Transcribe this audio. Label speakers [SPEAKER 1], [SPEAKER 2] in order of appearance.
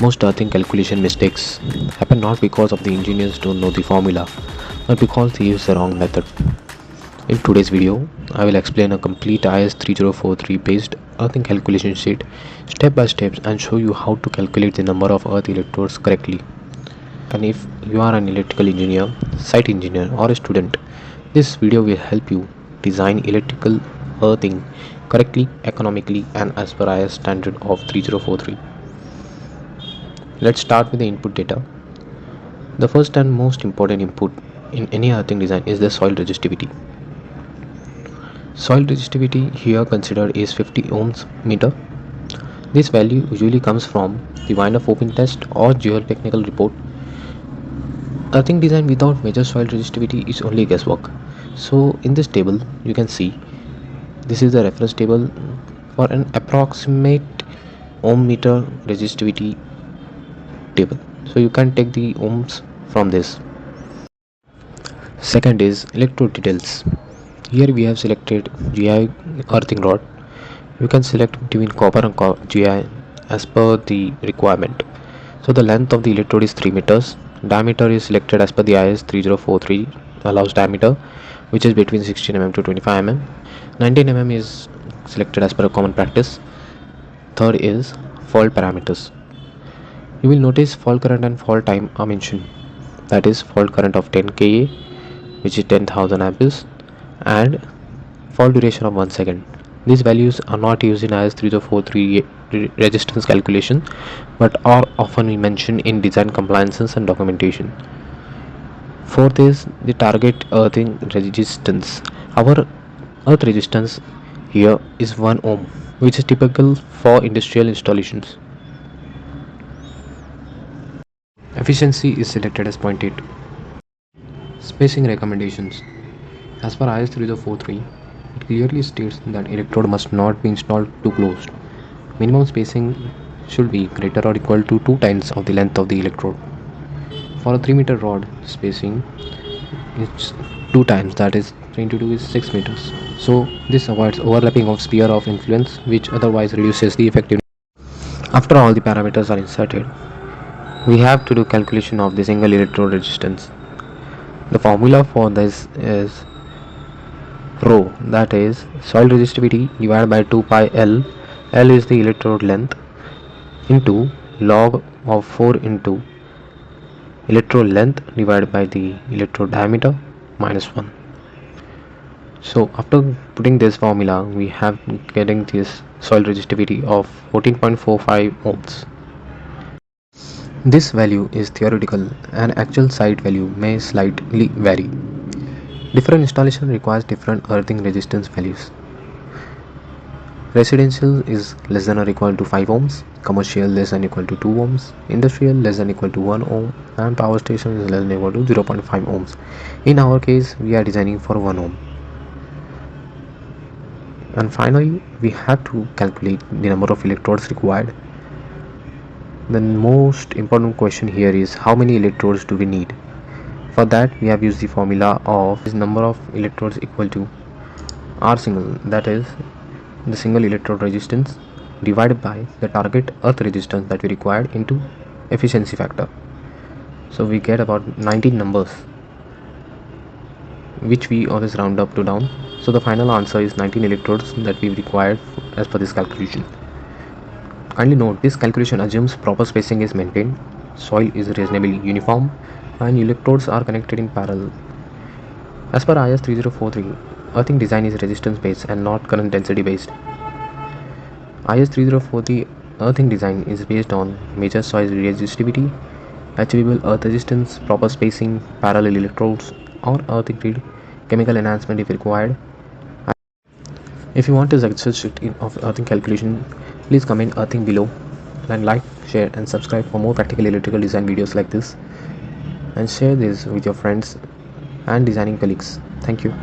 [SPEAKER 1] Most earthing calculation mistakes happen not because of the engineers don't know the formula, but because they use the wrong method. In today's video, I will explain a complete IS 3043 based earthing calculation sheet step by step and show you how to calculate the number of earth electrodes correctly. And if you are an electrical engineer, site engineer or a student, this video will help you design electrical earthing correctly, economically and as per IS standard of 3043. Let's start with the input data. The first and most important input in any earthing design is the soil resistivity. Soil resistivity here considered is 50 ohms meter. This value usually comes from the Van Open test or geotechnical report. Earthing design without major soil resistivity is only guesswork. So in this table you can see this is the reference table for an approximate ohm meter resistivity table. So you can take the ohms from this. Second is electrode details. Here we have selected GI earthing rod. You can select between copper and GI as per the requirement. So the length of the electrode is 3 meters. Diameter is selected as per the IS 3043 allows diameter, which is between 16 mm to 25 mm. 19 mm is selected as per a common practice. Third is fault parameters. You will notice fault current and fault time are mentioned. That is fault current of 10 kA, which is 10,000 amperes, and fault duration of 1 second. These values are not used in IS 3043 resistance calculation, but are often mentioned in design compliances and documentation. Fourth is the target earthing resistance. Our earth resistance here is 1 ohm, which is typical for industrial installations. Efficiency is selected as 0.8. Spacing recommendations. As per IS 3043, it clearly states that electrode must not be installed too close. Minimum spacing should be greater or equal to 2 times of the length of the electrode. For a 3 meter rod, spacing is 2 times, that is 3 into 2 is 6 meters. So this avoids overlapping of sphere of influence, which otherwise reduces the effectiveness. After all the parameters are inserted, we have to do calculation of the single electrode resistance. The formula for this is rho, that is soil resistivity divided by 2 pi L. L is the electrode length into log of 4 into electrode length divided by the electrode diameter minus 1. So after putting this formula, we have getting this soil resistivity of 14.45 ohms. This value is theoretical and actual site value may slightly vary. Different installation requires different earthing resistance values. Residential is less than or equal to 5 ohms, commercial less than or equal to 2 ohms, industrial less than or equal to 1 ohm, and power station is less than or equal to 0.5 ohms. In our case, we are designing for 1 ohm. And finally, we have to calculate the number of electrodes required. The most important question here is how many electrodes do we need? For that, we have used the formula of this number of electrodes equal to R single, that is the single electrode resistance divided by the target earth resistance that we required into efficiency factor. So we get about 19 numbers, which we always round up to down. So the final answer is 19 electrodes that we required as per this calculation. Kindly note, this calculation assumes proper spacing is maintained, soil is reasonably uniform, and electrodes are connected in parallel. As per IS 3043, earthing design is resistance based and not current density based. IS 3043 earthing design is based on major soil resistivity, achievable earth resistance, proper spacing, parallel electrodes, or earthing grid, chemical enhancement if required. If you want a success of earthing calculation, please comment earthing below and like, share and subscribe for more practical electrical design videos like this, and share this with your friends and designing colleagues. Thank you.